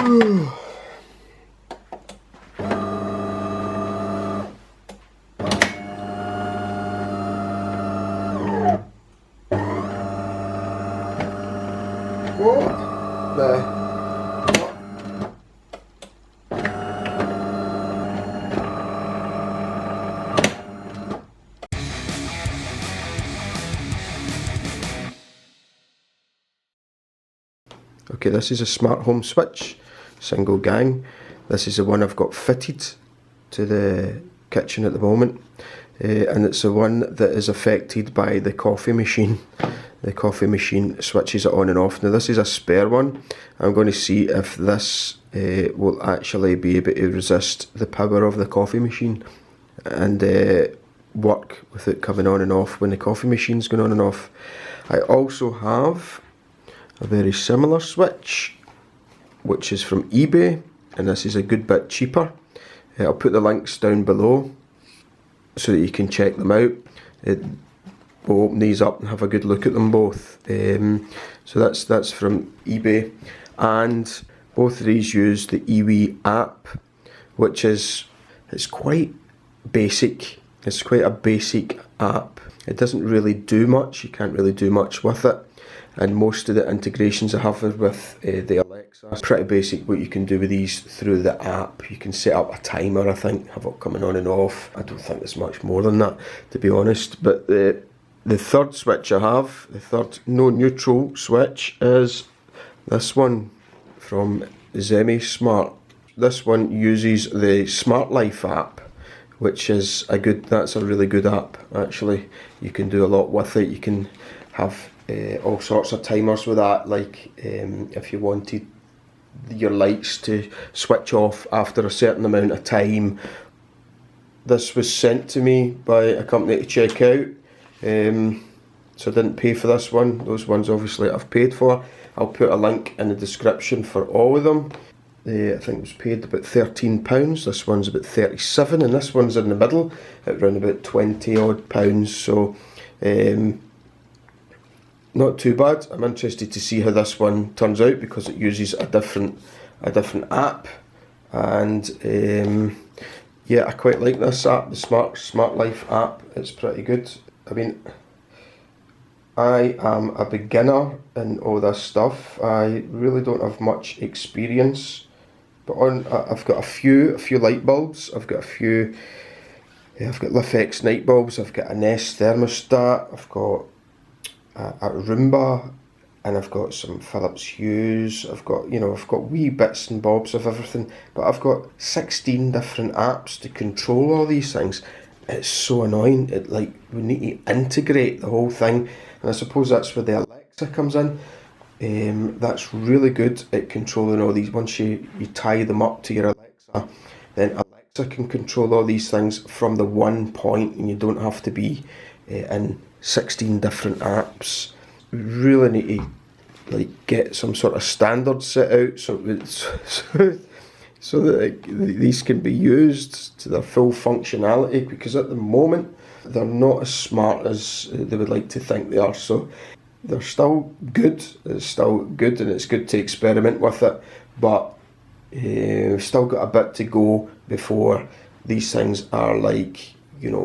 What the? Okay, this is a Smarthome switch, single gang. This is the one I've got fitted to the kitchen at the moment, and it's the one that is affected by the coffee machine. The coffee machine switches it on and off. Now this is a spare one. I'm going to see if this will actually be able to resist the power of the coffee machine and work with it coming on and off when the coffee machine's going on and off. I also have a very similar switch, which is from eBay, and this is a good bit cheaper. I'll put the links down below so that you can check them out. We'll open these up and have a good look at them both. So that's from eBay, and both of these use the iwi app, which it's quite basic. It's quite a basic app. It doesn't really do much. You can't really do much with it, and most of the integrations I have with the Alexa is pretty basic. What you can do with these through the app, you can set up a timer, I think, have it coming on and off. I don't think there's much more than that, to be honest. But the third switch I have, the third no neutral switch, is this one from Zemismart. This one uses the Smart Life app, which is that's a really good app actually. You can do a lot with it. You can have all sorts of timers with that, like if you wanted your lights to switch off after a certain amount of time. This was sent to me by a company to check out, so I didn't pay for this one. Those ones obviously I've paid for. I'll put a link in the description for all of them. I think it was paid about £13. This one's about 37, and this one's in the middle at around about 20 odd pounds. So not too bad. I'm interested to see how this one turns out because it uses a different app, and yeah, I quite like this app, the Smart Life app. It's pretty good. I mean, I am a beginner in all this stuff. I really don't have much experience, but I've got a few light bulbs. I've got LiftX night bulbs. I've got a Nest thermostat. I've got a Roomba, and I've got some Philips Hues. I've got wee bits and bobs of everything, but I've got 16 different apps to control all these things. It's so annoying. We need to integrate the whole thing, and I suppose that's where the Alexa comes in. That's really good at controlling all these. Once you tie them up to your Alexa, then Alexa can control all these things from the one point, and you don't have to be in 16 different apps. We really need to get some sort of standard set out so that these can be used to their full functionality, because at the moment they're not as smart as they would like to think they are. So they're still good. It's still good, and it's good to experiment with it, but we've still got a bit to go before these things are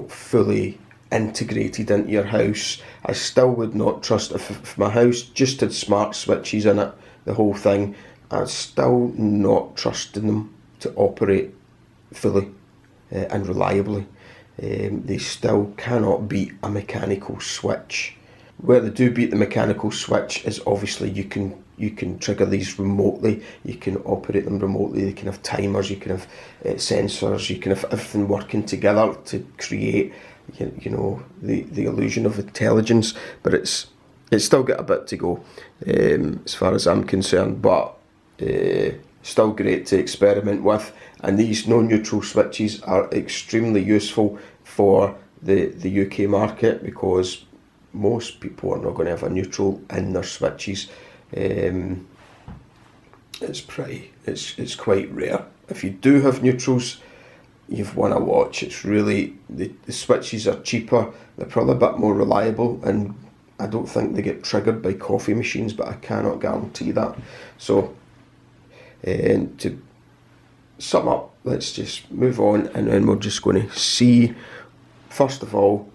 fully integrated into your house. I still would not trust if my house just had smart switches in it, the whole thing. I'm still not trusting them to operate fully and reliably. They still cannot beat a mechanical switch. Where they do beat the mechanical switch is obviously you can trigger these remotely. You can operate them remotely. You can have timers. You can have sensors. You can have everything working together to create the illusion of intelligence. But it's still got a bit to go as far as I'm concerned, but still great to experiment with. And these no neutral switches are extremely useful for the UK market, because most people are not going to have a neutral in their switches. It's quite rare. If you do have neutrals, you've won a watch. It's really, the switches are cheaper, they're probably a bit more reliable, and I don't think they get triggered by coffee machines, but I cannot guarantee that. So And to sum up, let's just move on, and then we're just going to see, first of all,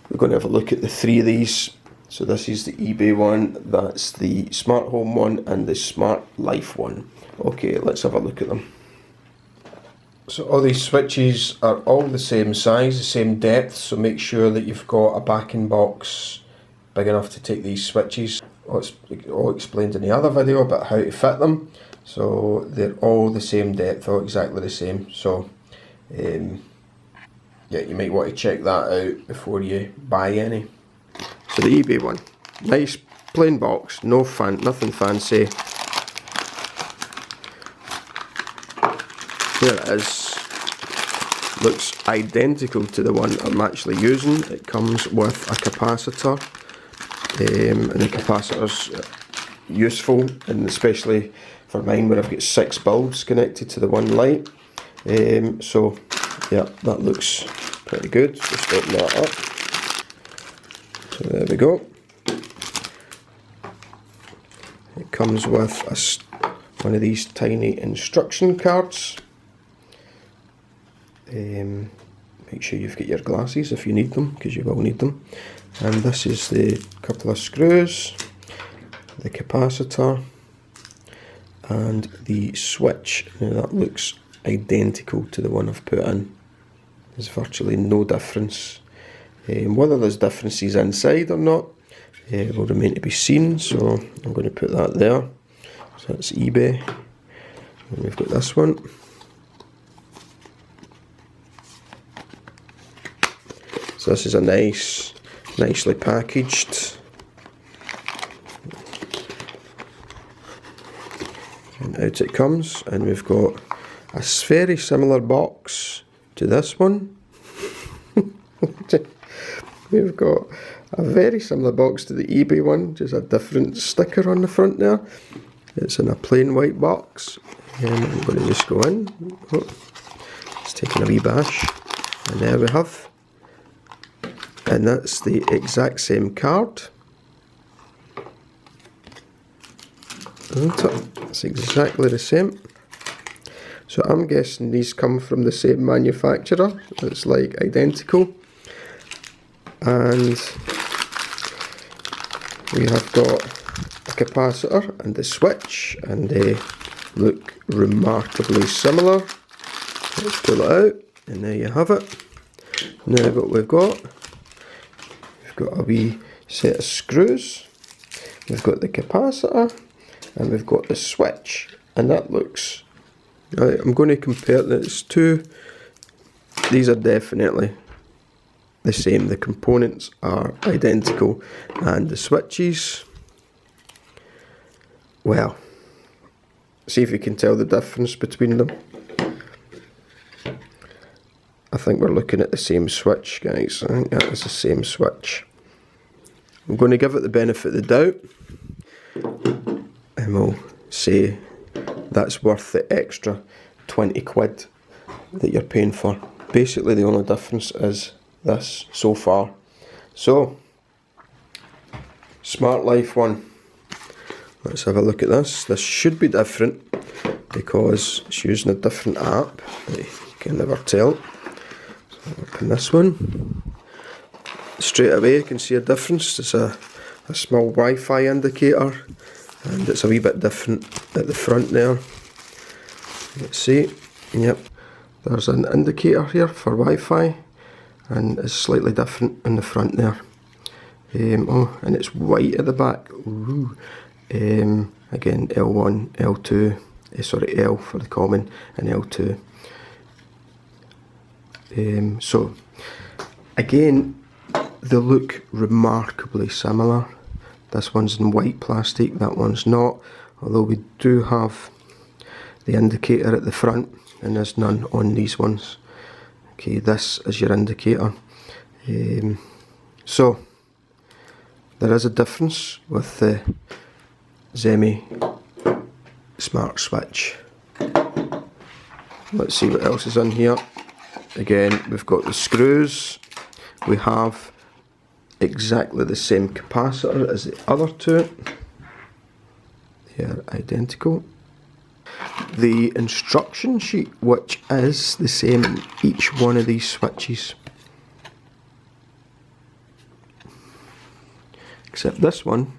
we're going to have a look at the 3 of these. So this is the eBay one, that's the Smarthome one, and the Smart Life one. Okay, let's have a look at them. So all these switches are all the same size, the same depth, so make sure that you've got a backing box big enough to take these switches. All explained in the other video about how to fit them. So they're all the same depth, all exactly the same. So yeah, you might want to check that out before you buy any. So the eBay one, nice plain box, nothing fancy. There it is, looks identical to the one I'm actually using. It comes with a capacitor, and the capacitor's useful, and especially for mine where I've got 6 bulbs connected to the one light. So yeah, that looks pretty good. Just open that up. So there we go. It comes with one of these tiny instruction cards. Make sure you've got your glasses if you need them, because you will need them. And this is the couple of screws, the capacitor, and the switch. Now that looks identical to the one I've put in. There's virtually no difference. Whether there's differences inside or not will remain to be seen, so I'm going to put that there. So that's eBay. And we've got this one. So this is a nicely packaged. And out it comes, and we've got a very similar box to this one. We've got a very similar box to the eBay one, just a different sticker on the front there. It's in a plain white box, and I'm going to just go in. Oh, it's taking a wee bash, and there we have. And that's the exact same card. It's exactly the same. So I'm guessing these come from the same manufacturer. It's like identical. And we have got a capacitor and a switch, and they look remarkably similar. Let's pull it out, and there you have it. Now what we've got a wee set of screws, we've got the capacitor, and we've got the switch, and that looks, I'm going to compare these two. These are definitely the same, the components are identical, and the switches, well, see if you can tell the difference between them. I think we're looking at the same switch, guys. I think that is the same switch. I'm going to give it the benefit of the doubt, and we'll say that's worth the extra 20 quid that you're paying for. Basically the only difference is this so far. So, Smart Life one. Let's have a look at this. This should be different because it's using a different app. You can never tell. So open this one. Straight away you can see a difference. It's a small Wi-Fi indicator, and it's a wee bit different at the front there. Let's see. Yep, there's an indicator here for Wi-Fi, and it's slightly different in the front there. Oh, and it's white at the back. Ooh. Again, L1, L2, sorry, L for the common, and L2. So, again, they look remarkably similar. This one's in white plastic, that one's not, although we do have the indicator at the front, and there's none on these ones. Okay, this is your indicator. So, there is a difference with the Zemismart switch. Let's see what else is in here. Again, we've got the screws. We have exactly the same capacitor as the other two. They are identical. the instruction sheet, which is the same in each one of these switches. Except this one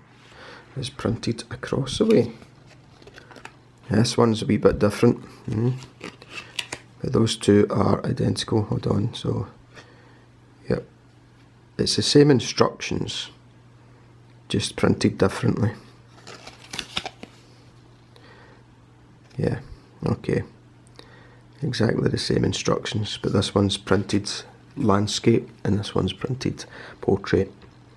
is printed across the way. This one's a wee bit different. But those two are identical. Hold on, so yep, it's the same instructions, just printed differently. Yeah, okay, exactly the same instructions, but this one's printed landscape and this one's printed portrait.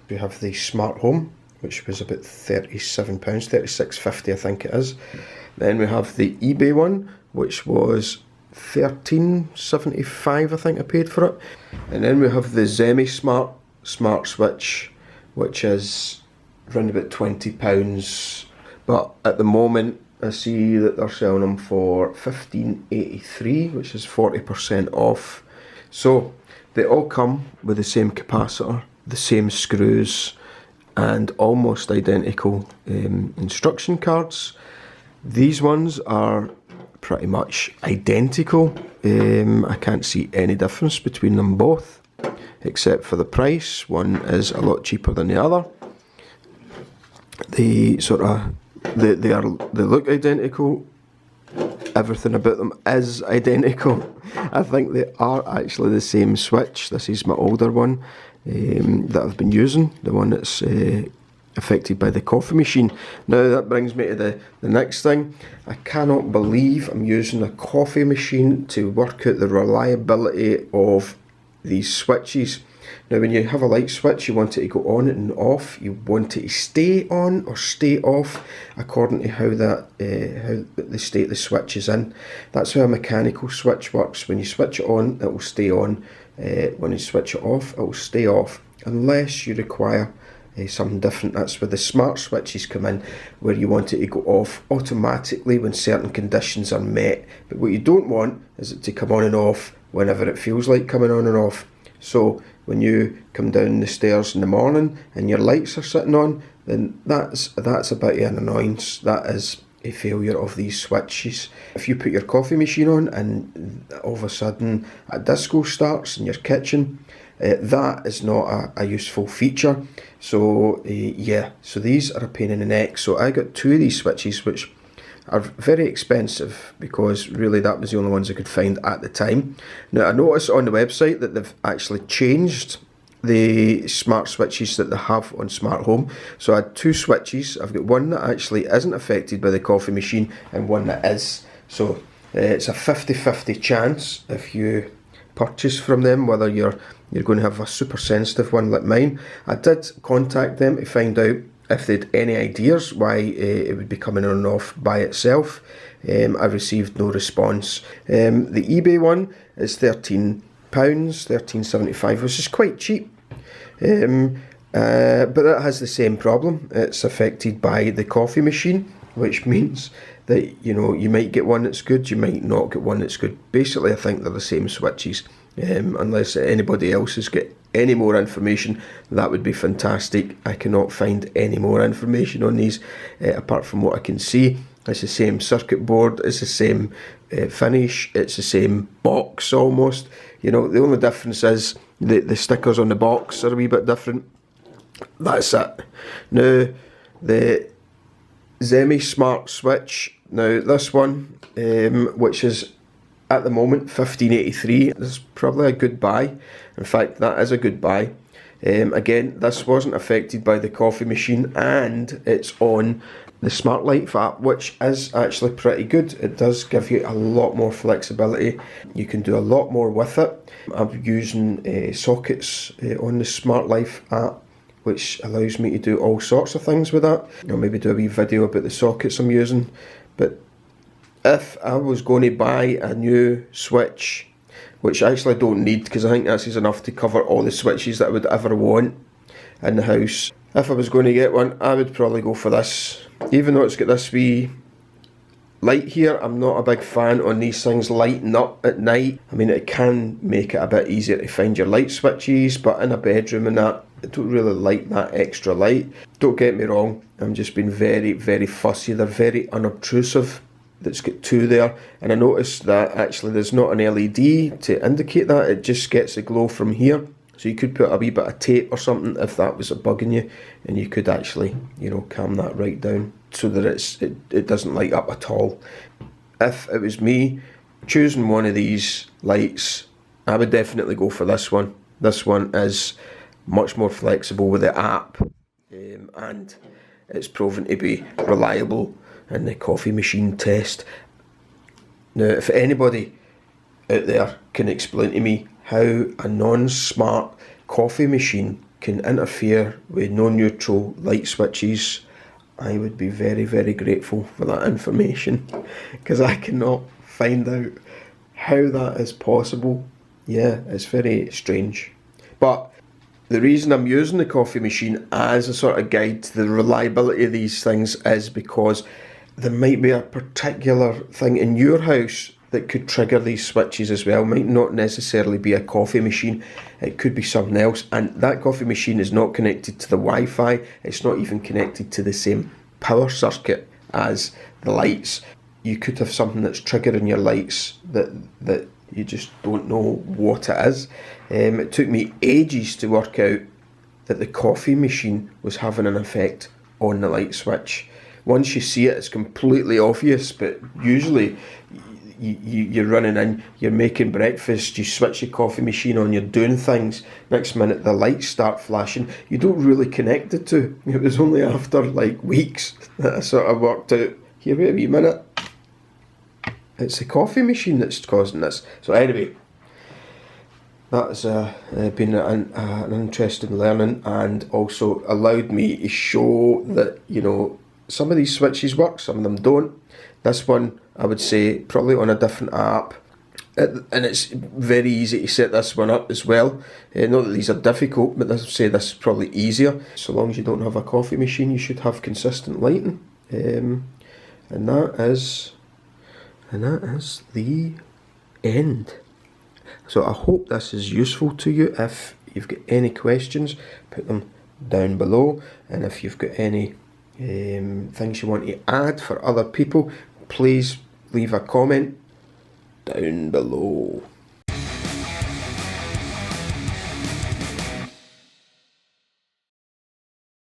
We have the Smarthome, which was about £37, £36.50 I think it is. Then we have the eBay one, which was £13.75 I think I paid for it. And then we have the Zemismart smart switch, which is around about £20, but at the moment I see that they're selling them for £15.83, which is 40% off. So they all come with the same capacitor, the same screws, and almost identical instruction cards. These ones are pretty much identical. I can't see any difference between them both, except for the price. One is a lot cheaper than the other. They look identical. Everything about them is identical. I think they are actually the same switch. This is my older one that I've been using, the one that's affected by the coffee machine. Now that brings me to the next thing. I cannot believe I'm using a coffee machine to work out the reliability of these switches. Now when you have a light switch, you want it to go on and off. You want it to stay on or stay off according to how the state the switch is in. That's how a mechanical switch works. When you switch it on, it will stay on. When you switch it off, it will stay off, unless you require something different. That's where the smart switches come in, where you want it to go off automatically when certain conditions are met. But what you don't want is it to come on and off whenever it feels like coming on and off. So when you come down the stairs in the morning and your lights are sitting on, then that's a bit of an annoyance. That is a failure of these switches. If you put your coffee machine on and all of a sudden a disco starts in your kitchen, that is not a useful feature. So yeah, so these are a pain in the neck. So I got two of these switches, which are very expensive because really that was the only ones I could find at the time. Now I noticed on the website that they've actually changed the smart switches that they have on Smarthome. So I had two switches. I've got one that actually isn't affected by the coffee machine and one that is. So it's a 50-50 chance if you purchase from them whether you're going to have a super sensitive one like mine. I did contact them to find out if they'd any ideas why it would be coming on and off by itself. I received no response. The eBay one is £13, £13.75, which is quite cheap. But that has the same problem. It's affected by the coffee machine, which means that you might get one that's good, you might not get one that's good. Basically, I think they're the same switches. Unless anybody else has got any more information, that would be fantastic. I cannot find any more information on these apart from what I can see. It's the same circuit board, it's the same finish, it's the same box almost. The only difference is the stickers on the box are a wee bit different. That's it. Now the Zemismart switch, now this one, which is at the moment £15.83, this is probably a good buy. In fact, that is a good buy. Again, this wasn't affected by the coffee machine and it's on the Smart Life app, which is actually pretty good. It does give you a lot more flexibility. You can do a lot more with it. I'm using sockets on the Smart Life app, which allows me to do all sorts of things with that. I'll maybe do a wee video about the sockets I'm using. But if I was going to buy a new switch, which I actually don't need because I think this is enough to cover all the switches that I would ever want in the house. If I was going to get one, I would probably go for this. Even though it's got this wee light here, I'm not a big fan on these things lighting up at night. I mean, it can make it a bit easier to find your light switches, but in a bedroom and that, I don't really like that extra light. Don't get me wrong, I'm just being very, very fussy. They're very unobtrusive. that's got two there, and I noticed that actually there's not an LED to indicate that, it just gets a glow from here. So you could put a wee bit of tape or something if that was bugging you, and you could actually, you know, calm that right down so that it doesn't light up at all. If it was me choosing one of these lights, I would definitely go for this one. This one is much more flexible with the app, and it's proven to be reliable in the coffee machine test. Now, if anybody out there can explain to me how a non-smart coffee machine can interfere with no-neutral light switches, I would be very, very grateful for that information, because I cannot find out how that is possible. Yeah, it's very strange. But the reason I'm using the coffee machine as a sort of guide to the reliability of these things is because there might be a particular thing in your house that could trigger these switches as well. It might not necessarily be a coffee machine, it could be something else, and that coffee machine is not connected to the Wi-Fi, it's not even connected to the same power circuit as the lights. You could have something that's triggering your lights that you just don't know what it is. It took me ages to work out that the coffee machine was having an effect on the light switch. Once you see it, it's completely obvious, but usually you're running in, you're making breakfast, you switch your coffee machine on, you're doing things, next minute the lights start flashing, you don't really connect the two. It was only after like weeks that I sort of worked out, here, wait a wee minute, it's the coffee machine that's causing this. So anyway, that's been an interesting learning, and also allowed me to show that, you know, some of these switches work, some of them don't. This one, I would say, probably on a different app. And it's very easy to set this one up as well. Not that these are difficult, but let's say this is probably easier. So long as you don't have a coffee machine, you should have consistent lighting. And that is the end. So I hope this is useful to you. If you've got any questions, put them down below. And if you've got any things you want to add for other people, please leave a comment down below.